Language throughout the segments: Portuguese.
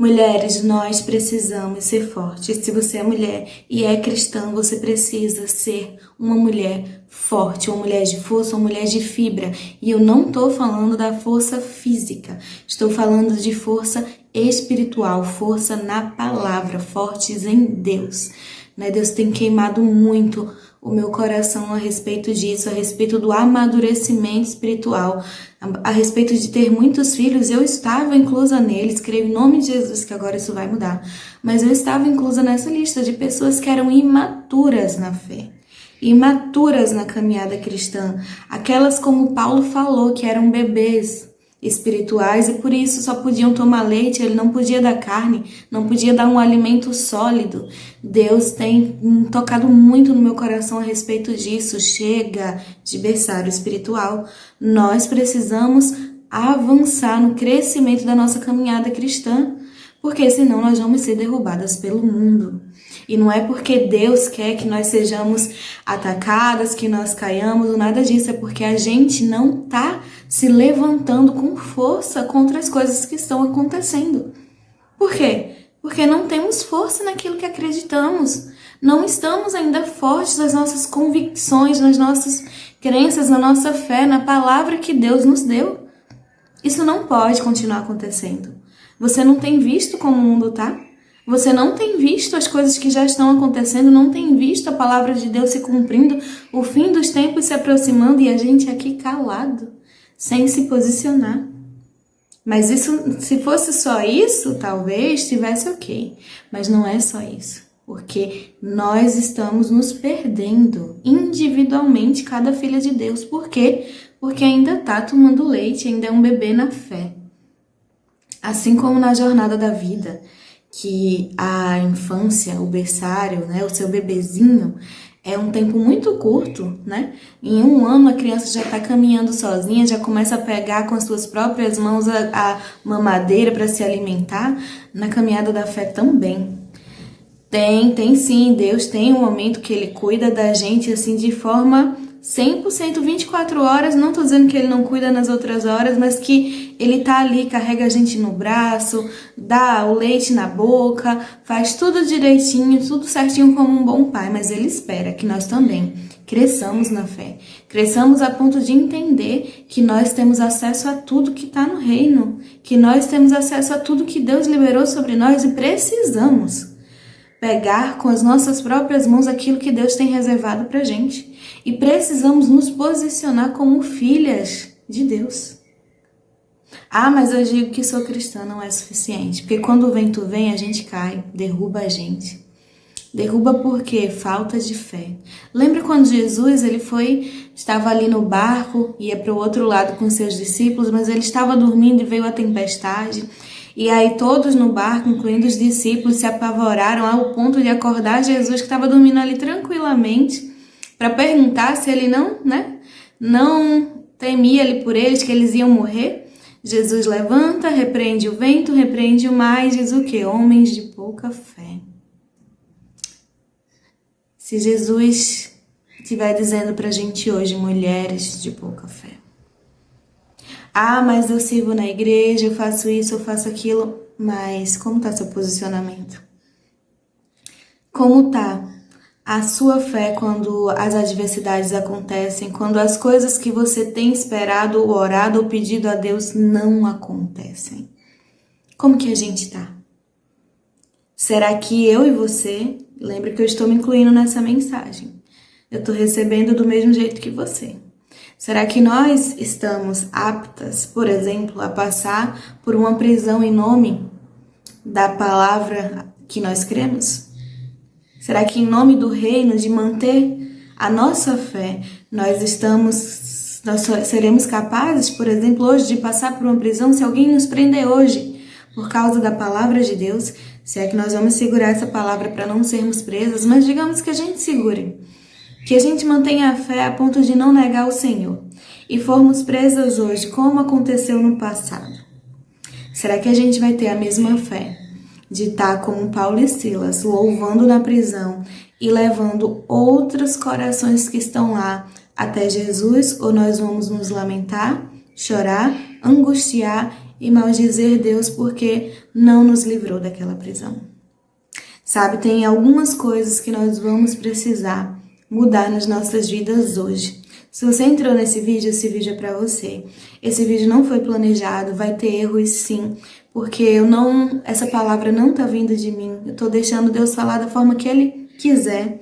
Mulheres, nós precisamos ser fortes. Se você é mulher e é cristã, você precisa ser uma mulher forte, uma mulher de força, uma mulher de fibra. E eu não estou falando da força física, estou falando de força espiritual, força na palavra, fortes em Deus. Deus tem queimado muito o meu coração a respeito disso, a respeito do amadurecimento espiritual, a respeito de ter muitos filhos. Eu estava inclusa neles, creio em nome de Jesus que agora isso vai mudar, mas eu estava inclusa nessa lista de pessoas que eram imaturas na fé, imaturas na caminhada cristã, aquelas, como Paulo falou, que eram bebês espirituais e por isso só podiam tomar leite, ele não podia dar carne, não podia dar um alimento sólido. Deus tem tocado muito no meu coração a respeito disso. Chega de berçário espiritual. Nós precisamos avançar no crescimento da nossa caminhada cristã, porque senão nós vamos ser derrubadas pelo mundo. E não é porque Deus quer que nós sejamos atacadas, que nós caiamos, ou nada disso. É porque a gente não está se levantando com força contra as coisas que estão acontecendo. Por quê? Porque não temos força naquilo que acreditamos. Não estamos ainda fortes nas nossas convicções, nas nossas crenças, na nossa fé, na palavra que Deus nos deu. Isso não pode continuar acontecendo. Você não tem visto como o mundo está? Você não tem visto as coisas que já estão acontecendo, não tem visto a palavra de Deus se cumprindo, o fim dos tempos se aproximando e a gente aqui calado, sem se posicionar. Mas isso, se fosse só isso, talvez estivesse ok. Mas não é só isso, porque nós estamos nos perdendo individualmente, cada filha de Deus. Por quê? Porque ainda está tomando leite, ainda é um bebê na fé. Assim como na jornada da vida, que a infância, o berçário, o seu bebezinho, é um tempo muito curto, Em 1 ano a criança já está caminhando sozinha, já começa a pegar com as suas próprias mãos a mamadeira para se alimentar. Na caminhada da fé também. Tem sim, Deus tem um momento que Ele cuida da gente assim de forma 100%, 24 horas, não estou dizendo que Ele não cuida nas outras horas, mas que Ele tá ali, carrega a gente no braço, dá o leite na boca, faz tudo direitinho, tudo certinho como um bom pai, mas Ele espera que nós também cresçamos na fé, cresçamos a ponto de entender que nós temos acesso a tudo que está no reino, que nós temos acesso a tudo que Deus liberou sobre nós e precisamos pegar com as nossas próprias mãos aquilo que Deus tem reservado pra gente. E precisamos nos posicionar como filhas de Deus. Ah, mas eu digo que sou cristã, não é suficiente. Porque quando o vento vem, a gente cai, derruba a gente. Derruba por quê? Falta de fé. Lembra quando Jesus estava ali no barco, ia para o outro lado com seus discípulos, mas ele estava dormindo e veio a tempestade. E aí todos no barco, incluindo os discípulos, se apavoraram ao ponto de acordar Jesus, que estava dormindo ali tranquilamente, para perguntar se ele não temia ali por eles, que eles iam morrer. Jesus levanta, repreende o vento, repreende o mar e diz o quê? Homens de pouca fé. Se Jesus estiver dizendo pra gente hoje, mulheres de pouca fé. Ah, mas eu sirvo na igreja, eu faço isso, eu faço aquilo. Mas como está seu posicionamento? Como está a sua fé quando as adversidades acontecem, quando as coisas que você tem esperado, ou orado, ou pedido a Deus não acontecem? Como que a gente está? Será que eu e você, lembre que eu estou me incluindo nessa mensagem, eu estou recebendo do mesmo jeito que você. Será que nós estamos aptas, por exemplo, a passar por uma prisão em nome da palavra que nós cremos? Será que em nome do reino, de manter a nossa fé, nós seremos capazes, por exemplo, hoje de passar por uma prisão? Se alguém nos prender hoje por causa da palavra de Deus, se é que nós vamos segurar essa palavra para não sermos presas, mas digamos que a gente segure. Que a gente mantenha a fé a ponto de não negar o Senhor e formos presas hoje, como aconteceu no passado. Será que a gente vai ter a mesma fé de estar como Paulo e Silas, louvando na prisão e levando outros corações que estão lá até Jesus? Ou nós vamos nos lamentar, chorar, angustiar e maldizer Deus porque não nos livrou daquela prisão. Sabe, tem algumas coisas que nós vamos precisar mudar nas nossas vidas hoje. Se você entrou nesse vídeo, esse vídeo é para você. Esse vídeo não foi planejado, vai ter erros sim, porque essa palavra não tá vindo de mim. Eu tô deixando Deus falar da forma que Ele quiser.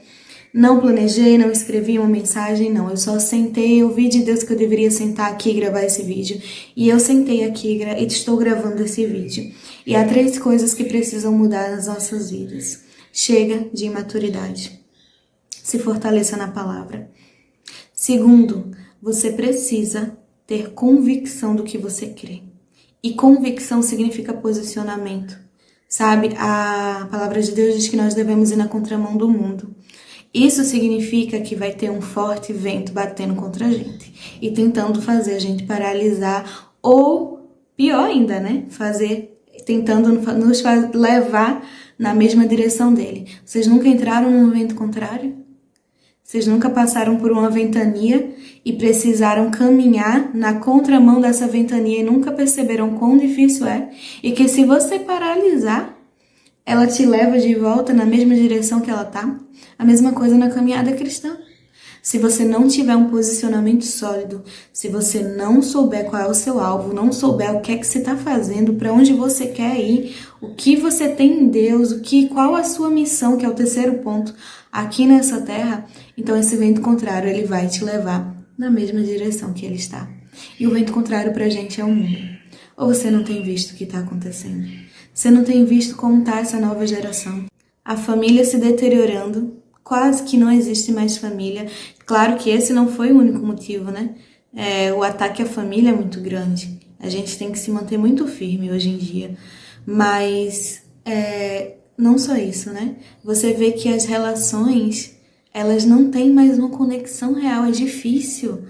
Não planejei, não escrevi uma mensagem, não. Eu só sentei, ouvi de Deus que eu deveria sentar aqui e gravar esse vídeo. E eu sentei aqui e estou gravando esse vídeo. E há 3 coisas que precisam mudar nas nossas vidas. Chega de imaturidade. Se fortaleça na palavra. Segundo, você precisa ter convicção do que você crê. E convicção significa posicionamento. Sabe, a palavra de Deus diz que nós devemos ir na contramão do mundo. Isso significa que vai ter um forte vento batendo contra a gente e tentando fazer a gente paralisar ou, pior ainda, né? Tentando nos levar na mesma direção dele. Vocês nunca entraram num vento contrário? Vocês nunca passaram por uma ventania e precisaram caminhar na contramão dessa ventania e nunca perceberam quão difícil é? E que se você paralisar, ela te leva de volta na mesma direção que ela tá? A mesma coisa na caminhada cristã. Se você não tiver um posicionamento sólido, se você não souber qual é o seu alvo, não souber o que é que você está fazendo, para onde você quer ir, o que você tem em Deus, qual a sua missão, que é o 3º ponto, aqui nessa terra, então esse vento contrário, ele vai te levar na mesma direção que ele está. E o vento contrário pra gente é o mundo. Ou você não tem visto o que está acontecendo? Você não tem visto como está essa nova geração? A família se deteriorando, quase que não existe mais família. Claro que esse não foi o único motivo, né? O ataque à família é muito grande. A gente tem que se manter muito firme hoje em dia. Mas não só isso, né? Você vê que as relações, elas não têm mais uma conexão real, é difícil.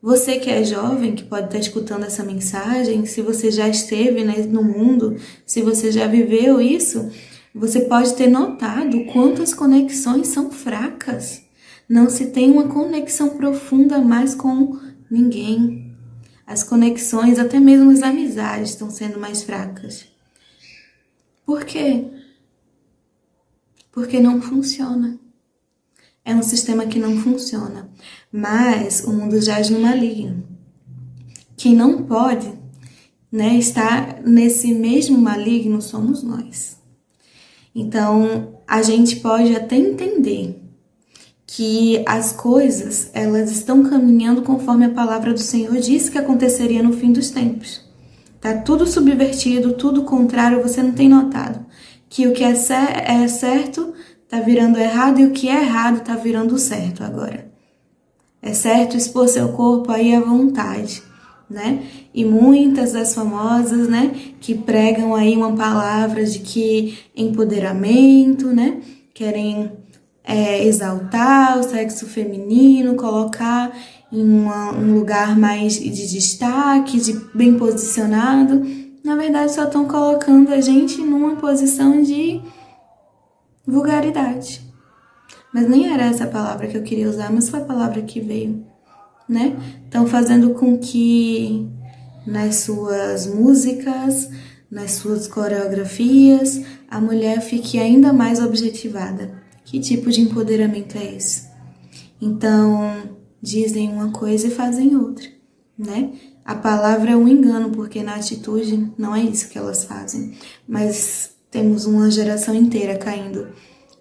Você que é jovem, que pode estar escutando essa mensagem, se você já esteve, né, no mundo, se você já viveu isso, você pode ter notado quantas conexões são fracas. Não se tem uma conexão profunda mais com ninguém. As conexões, até mesmo as amizades, estão sendo mais fracas. Por quê? Porque não funciona. É um sistema que não funciona. Mas o mundo jaz no maligno. Quem não pode, né, estar nesse mesmo maligno somos nós. Então, a gente pode até entender que as coisas, elas estão caminhando conforme a palavra do Senhor disse que aconteceria no fim dos tempos. Tá tudo subvertido, tudo contrário, você não tem notado que o que é certo tá virando errado e o que é errado tá virando certo agora. É certo expor seu corpo aí à vontade, né? E muitas das famosas, né, que pregam aí uma palavra de que empoderamento, né, querem exaltar o sexo feminino, colocar em um lugar mais de destaque, de bem posicionado. Na verdade, só estão colocando a gente numa posição de vulgaridade. Mas nem era essa a palavra que eu queria usar, mas foi a palavra que veio, né? Estão fazendo com que nas suas músicas, nas suas coreografias, a mulher fique ainda mais objetivada. Que tipo de empoderamento é esse? Então, dizem uma coisa e fazem outra, né? A palavra é um engano, porque na atitude não é isso que elas fazem. Mas temos uma geração inteira caindo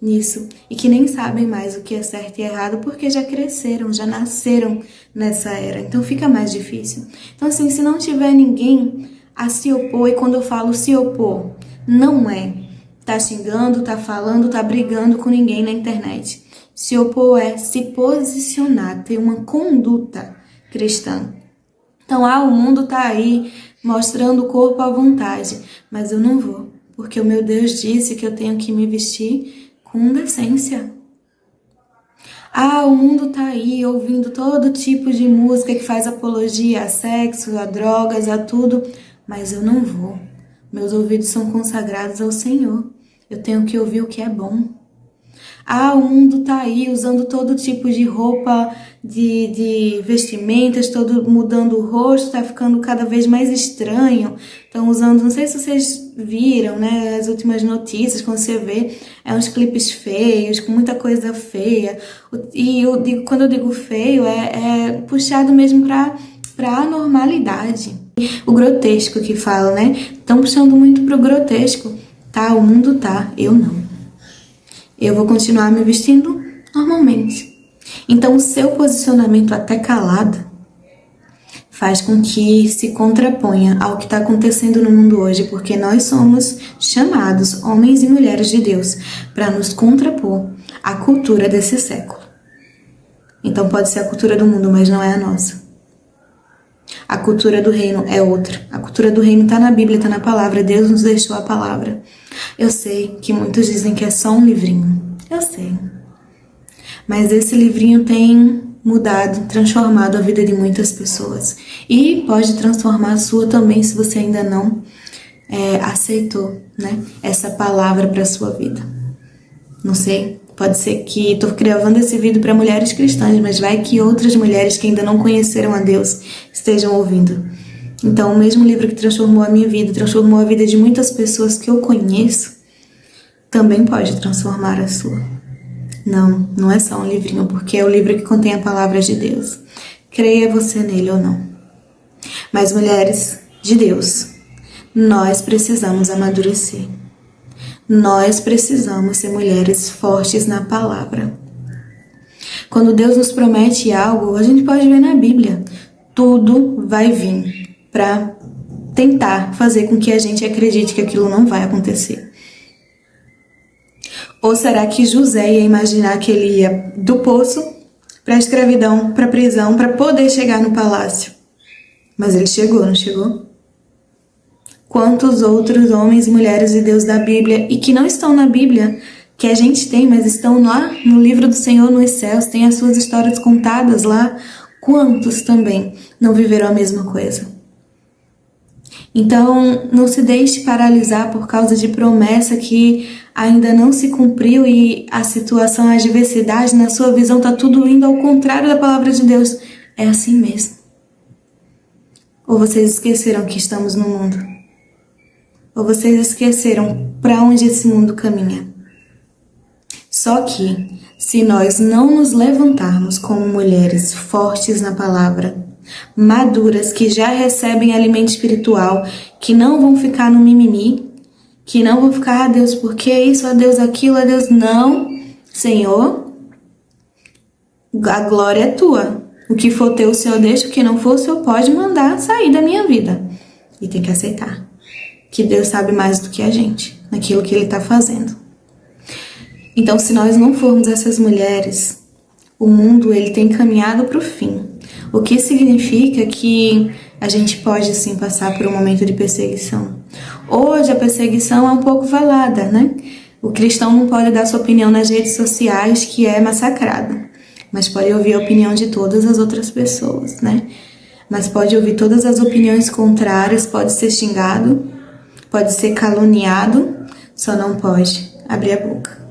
nisso e que nem sabem mais o que é certo e errado porque já cresceram, já nasceram nessa era. Então fica mais difícil. Então assim, se não tiver ninguém a se opor, e quando eu falo se opor, não é tá xingando, tá falando, tá brigando com ninguém na internet. Se opor é se posicionar, ter uma conduta cristã. Então, o mundo tá aí mostrando o corpo à vontade, mas eu não vou, porque o meu Deus disse que eu tenho que me vestir com decência. O mundo tá aí ouvindo todo tipo de música que faz apologia a sexo, a drogas, a tudo, mas eu não vou. Meus ouvidos são consagrados ao Senhor. Eu tenho que ouvir o que é bom. Ah, o mundo tá aí usando todo tipo de roupa, de vestimentas, todo mudando o rosto, tá ficando cada vez mais estranho. Estão usando, não sei se vocês viram, né, as últimas notícias, quando você vê, uns clipes feios, com muita coisa feia. E quando eu digo feio, é puxado mesmo pra anormalidade. O grotesco que fala, né? Estão puxando muito pro grotesco. Tá, o mundo tá, eu não. Eu vou continuar me vestindo normalmente. Então, o seu posicionamento até calado faz com que se contraponha ao que está acontecendo no mundo hoje, porque nós somos chamados, homens e mulheres de Deus, para nos contrapor à cultura desse século. Então, pode ser a cultura do mundo, mas não é a nossa. A cultura do reino é outra. A cultura do reino está na Bíblia, está na palavra. Deus nos deixou a palavra. Eu sei que muitos dizem que é só um livrinho. Eu sei. Mas esse livrinho tem mudado, transformado a vida de muitas pessoas. E pode transformar a sua também, se você ainda não aceitou, né, essa palavra para a sua vida. Não sei, pode ser que estou gravando esse vídeo para mulheres cristãs, mas vai que outras mulheres que ainda não conheceram a Deus estejam ouvindo. Então, o mesmo livro que transformou a minha vida, transformou a vida de muitas pessoas que eu conheço, também pode transformar a sua. Não, não é só um livrinho, porque é o livro que contém a palavra de Deus. Creia você nele ou não. Mas, mulheres de Deus, nós precisamos amadurecer. Nós precisamos ser mulheres fortes na palavra. Quando Deus nos promete algo, a gente pode ver na Bíblia. Tudo vai vir para tentar fazer com que a gente acredite que aquilo não vai acontecer. Ou será que José ia imaginar que ele ia do poço para a escravidão, para a prisão, para poder chegar no palácio? Mas ele chegou, não chegou? Quantos outros homens e mulheres de Deus da Bíblia, e que não estão na Bíblia, que a gente tem, mas estão lá no livro do Senhor nos céus, tem as suas histórias contadas lá, quantos também não viveram a mesma coisa? Então, não se deixe paralisar por causa de promessa que ainda não se cumpriu e a situação, a adversidade, na sua visão, está tudo indo ao contrário da palavra de Deus. É assim mesmo. Ou vocês esqueceram que estamos no mundo? Ou vocês esqueceram para onde esse mundo caminha? Só que, se nós não nos levantarmos como mulheres fortes na palavra, maduras, que já recebem alimento espiritual, que não vão ficar no mimimi, que não vão ficar, Deus, por que isso, Deus, aquilo, Deus, não. Senhor, a glória é tua. O que for teu, o Senhor deixa, o que não for, o Senhor pode mandar sair da minha vida. E tem que aceitar que Deus sabe mais do que a gente, naquilo que Ele está fazendo. Então, se nós não formos essas mulheres, o mundo ele tem caminhado para o fim. O que significa que a gente pode sim passar por um momento de perseguição. Hoje a perseguição é um pouco velada, né? O cristão não pode dar sua opinião nas redes sociais, que é massacrado. Mas pode ouvir a opinião de todas as outras pessoas, né? Mas pode ouvir todas as opiniões contrárias, pode ser xingado, pode ser caluniado, só não pode abrir a boca.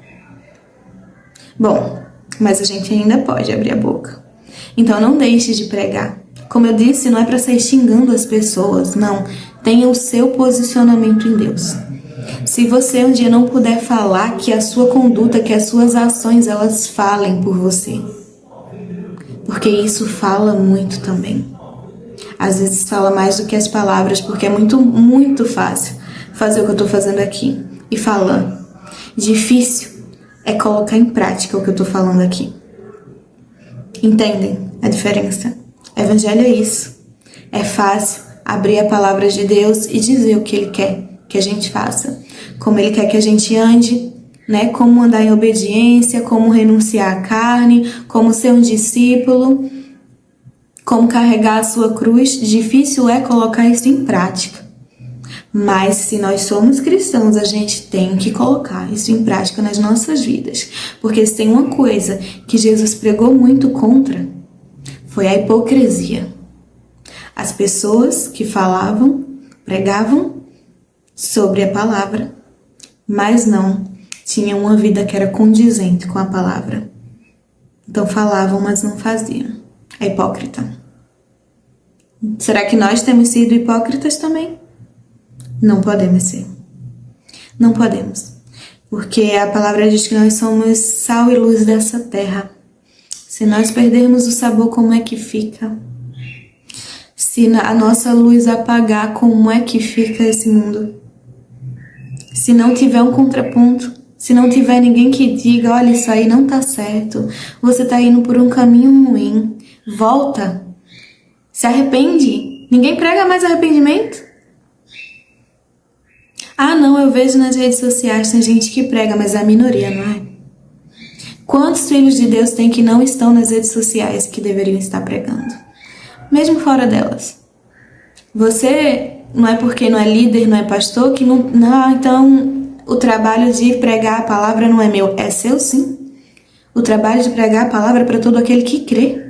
Bom, mas a gente ainda pode abrir a boca. Então não deixe de pregar. Como eu disse, não é para sair xingando as pessoas, não. Tenha o seu posicionamento em Deus. Se você um dia não puder falar, que a sua conduta, que as suas ações, elas falem por você. Porque isso fala muito também. Às vezes fala mais do que as palavras, porque é muito, muito fácil fazer o que eu estou fazendo aqui e falando. Difícil é colocar em prática o que eu estou falando aqui. Entendem a diferença? Evangelho é isso. É fácil abrir a palavra de Deus e dizer o que Ele quer que a gente faça. Como Ele quer que a gente ande, né? Como andar em obediência, como renunciar à carne, como ser um discípulo, como carregar a sua cruz. Difícil é colocar isso em prática. Mas se nós somos cristãos, a gente tem que colocar isso em prática nas nossas vidas. Porque se tem uma coisa que Jesus pregou muito contra, foi a hipocrisia. As pessoas que falavam, pregavam sobre a palavra, mas não tinham uma vida que era condizente com a palavra. Então falavam, mas não faziam. É hipócrita. Será que nós temos sido hipócritas também? Não podemos ser. Não podemos. Porque a palavra diz que nós somos sal e luz dessa terra. Se nós perdermos o sabor, como é que fica? Se a nossa luz apagar, como é que fica esse mundo? Se não tiver um contraponto, se não tiver ninguém que diga, olha, isso aí não tá certo, você tá indo por um caminho ruim, volta, se arrepende. Ninguém prega mais arrependimento? Ah, não, eu vejo nas redes sociais, tem gente que prega, mas é a minoria, não é? Quantos filhos de Deus tem que não estão nas redes sociais que deveriam estar pregando? Mesmo fora delas. Você não é porque não é líder, não é pastor, que não, então o trabalho de pregar a palavra não é meu, é seu sim. O trabalho de pregar a palavra é para todo aquele que crê.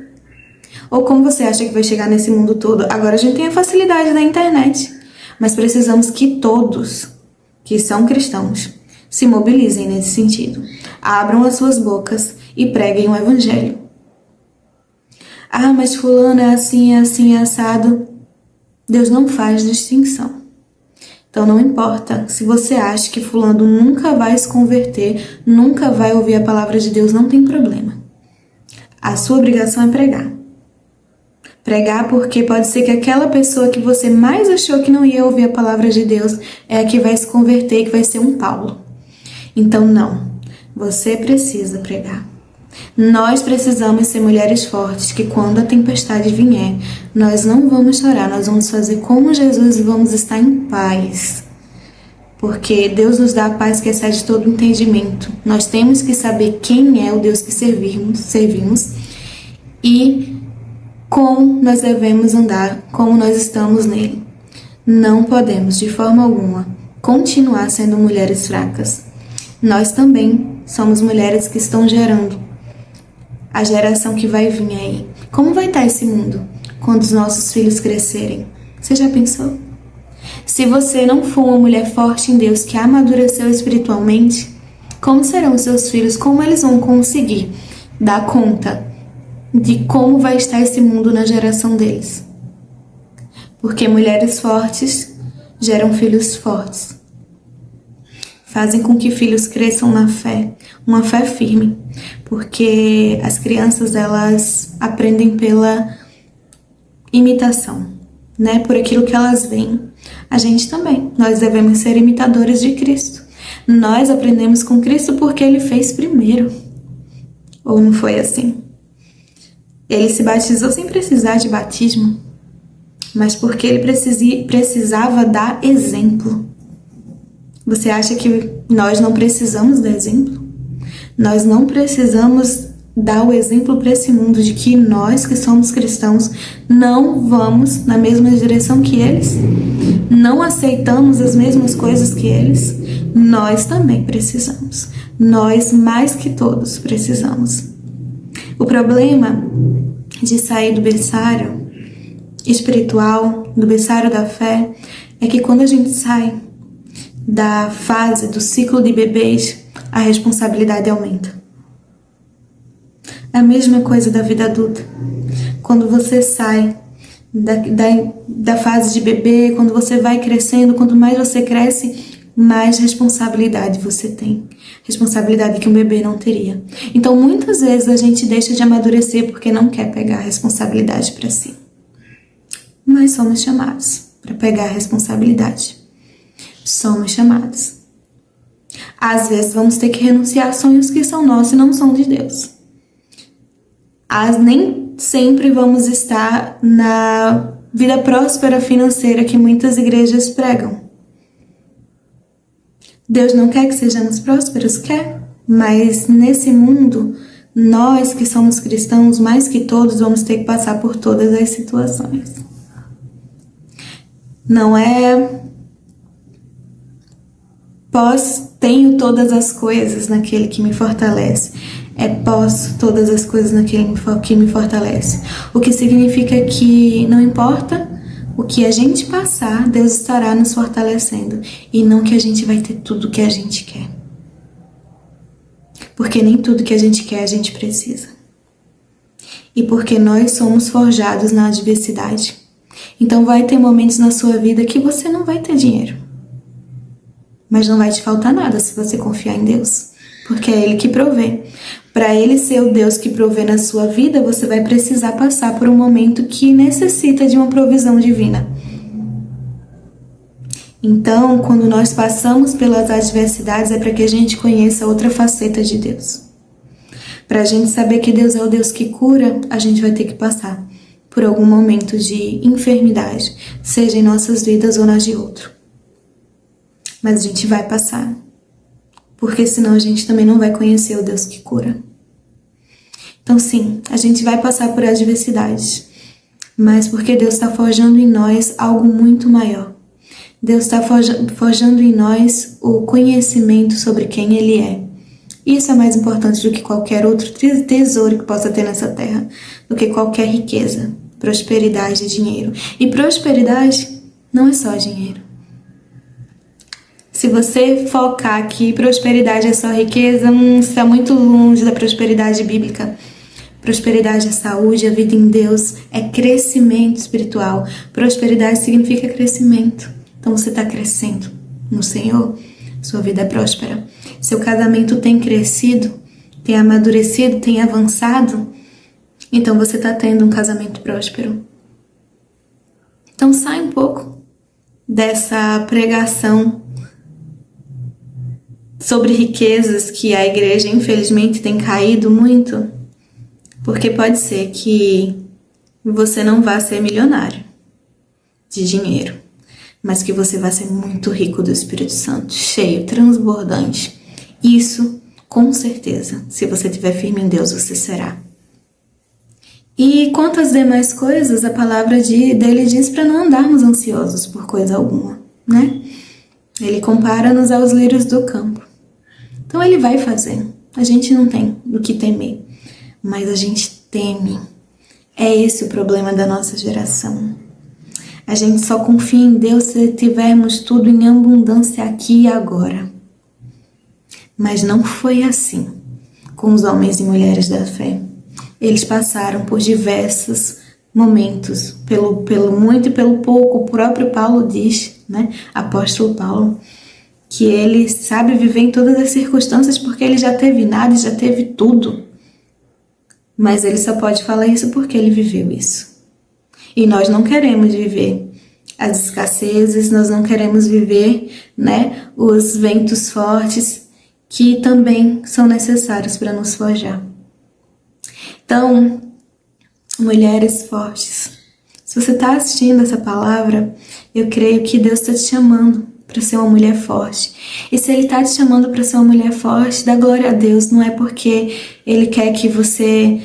Ou como você acha que vai chegar nesse mundo todo? Agora a gente tem a facilidade da internet, mas precisamos que todos que são cristãos se mobilizem nesse sentido. Abram as suas bocas e preguem o evangelho. Ah, mas fulano é assim, assado. Deus não faz distinção. Então não importa se você acha que fulano nunca vai se converter, nunca vai ouvir a palavra de Deus, não tem problema. A sua obrigação é pregar. Pregar porque pode ser que aquela pessoa que você mais achou que não ia ouvir a palavra de Deus é a que vai se converter e que vai ser um Paulo. Então não, você precisa pregar. Nós precisamos ser mulheres fortes que quando a tempestade vier, nós não vamos chorar, nós vamos fazer como Jesus e vamos estar em paz. Porque Deus nos dá a paz que excede todo entendimento. Nós temos que saber quem é o Deus que servimos e como nós devemos andar, como nós estamos nele. Não podemos, de forma alguma, continuar sendo mulheres fracas. Nós também somos mulheres que estão gerando a geração que vai vir aí. Como vai estar esse mundo quando os nossos filhos crescerem? Você já pensou? Se você não for uma mulher forte em Deus que amadureceu espiritualmente, como serão os seus filhos? Como eles vão conseguir dar conta de como vai estar esse mundo na geração deles? Porque mulheres fortes geram filhos fortes. Fazem com que filhos cresçam na fé, uma fé firme, porque as crianças elas aprendem pela imitação, né? Por aquilo que elas veem. A gente também, nós devemos ser imitadores de Cristo. Nós aprendemos com Cristo porque Ele fez primeiro. Ou não foi assim? Ele se batizou sem precisar de batismo, mas porque Ele precisava dar exemplo. Você acha que nós não precisamos dar exemplo? Nós não precisamos dar o exemplo para esse mundo de que nós que somos cristãos não vamos na mesma direção que eles? Não aceitamos as mesmas coisas que eles? Nós também precisamos. Nós, mais que todos, precisamos. O problema de sair do berçário espiritual, do berçário da fé, é que quando a gente sai da fase do ciclo de bebês, a responsabilidade aumenta. É a mesma coisa da vida adulta. Quando você sai da fase de bebê, quando você vai crescendo, quanto mais você cresce, mais responsabilidade você tem. Responsabilidade que um bebê não teria. Então, muitas vezes a gente deixa de amadurecer porque não quer pegar a responsabilidade para si. Mas somos chamados para pegar a responsabilidade. Somos chamados. Às vezes vamos ter que renunciar a sonhos que são nossos e não são de Deus. Nem sempre vamos estar na vida próspera financeira que muitas igrejas pregam. Deus não quer que sejamos prósperos? Quer. Mas nesse mundo, nós que somos cristãos, mais que todos, vamos ter que passar por todas as situações. Não é tenho todas as coisas naquele que me fortalece. É posso todas as coisas naquele que me fortalece. O que significa que não importa o que a gente passar, Deus estará nos fortalecendo. E não que a gente vai ter tudo o que a gente quer. Porque nem tudo que a gente quer a gente precisa. E porque nós somos forjados na adversidade. Então vai ter momentos na sua vida que você não vai ter dinheiro. Mas não vai te faltar nada se você confiar em Deus. Porque é Ele que provê. Para Ele ser o Deus que provê na sua vida, você vai precisar passar por um momento que necessita de uma provisão divina. Então, quando nós passamos pelas adversidades, é para que a gente conheça outra faceta de Deus. Para a gente saber que Deus é o Deus que cura, a gente vai ter que passar por algum momento de enfermidade, seja em nossas vidas ou nas de outro. Mas a gente vai passar, porque senão a gente também não vai conhecer o Deus que cura. Então sim, a gente vai passar por adversidades, mas porque Deus está forjando em nós algo muito maior. Deus está forjando em nós o conhecimento sobre quem Ele é. Isso é mais importante do que qualquer outro tesouro que possa ter nessa terra, do que qualquer riqueza, prosperidade e dinheiro. E prosperidade não é só dinheiro. Se você focar que prosperidade é só riqueza, está muito longe da prosperidade bíblica. Prosperidade é saúde, a vida em Deus é crescimento espiritual. Prosperidade significa crescimento. Então você está crescendo no Senhor, sua vida é próspera. Seu casamento tem crescido, tem amadurecido, tem avançado, então você está tendo um casamento próspero. Então sai um pouco dessa pregação sobre riquezas que a igreja infelizmente tem caído muito, porque pode ser que você não vá ser milionário de dinheiro, mas que você vai ser muito rico do Espírito Santo, cheio, transbordante. Isso, com certeza, se você estiver firme em Deus, você será. E quanto às demais coisas, a palavra dele diz para não andarmos ansiosos por coisa alguma, né? Ele compara-nos aos lírios do campo. Então ele vai fazer. A gente não tem do que temer, mas a gente teme. É esse o problema da nossa geração. A gente só confia em Deus se tivermos tudo em abundância aqui e agora. Mas não foi assim com os homens e mulheres da fé. Eles passaram por diversos momentos, pelo muito e pelo pouco. O próprio Paulo diz, né, apóstolo Paulo, que ele sabe viver em todas as circunstâncias porque ele já teve nada e já teve tudo. Mas ele só pode falar isso porque ele viveu isso. E nós não queremos viver as escassezes, nós não queremos viver, né, os ventos fortes que também são necessários para nos forjar. Então, mulheres fortes, se você está assistindo essa palavra, eu creio que Deus está te chamando para ser uma mulher forte. E se Ele está te chamando para ser uma mulher forte, dá glória a Deus. Não é porque Ele quer que você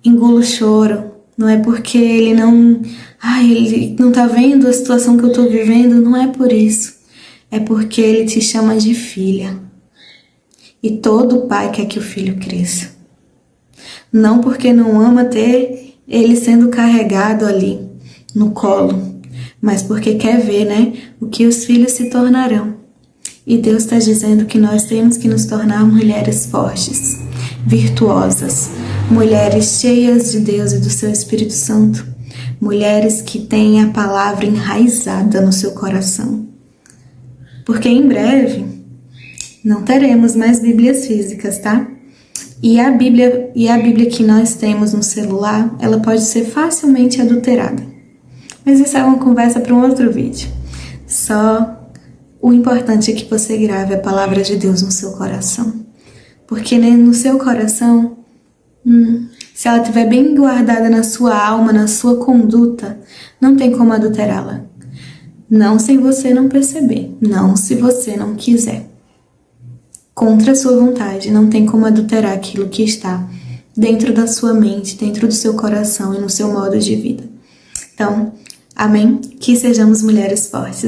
engula o choro, não é porque Ele não está vendo a situação que eu estou vivendo, não é por isso. É porque Ele te chama de filha. E todo pai quer que o filho cresça. Não porque não ama ter ele sendo carregado ali no colo, mas porque quer ver, né, o que os filhos se tornarão. E Deus está dizendo que nós temos que nos tornar mulheres fortes, virtuosas, mulheres cheias de Deus e do seu Espírito Santo, mulheres que têm a palavra enraizada no seu coração. Porque em breve não teremos mais Bíblias físicas, tá? E a Bíblia que nós temos no celular, ela pode ser facilmente adulterada. Mas isso é uma conversa para um outro vídeo. Só o importante é que você grave a palavra de Deus no seu coração. Porque no seu coração, se ela estiver bem guardada na sua alma, na sua conduta, não tem como adulterá-la. Não sem você não perceber, não se você não quiser. Contra a sua vontade, não tem como adulterar aquilo que está dentro da sua mente, dentro do seu coração e no seu modo de vida. Então, amém? Que sejamos mulheres fortes.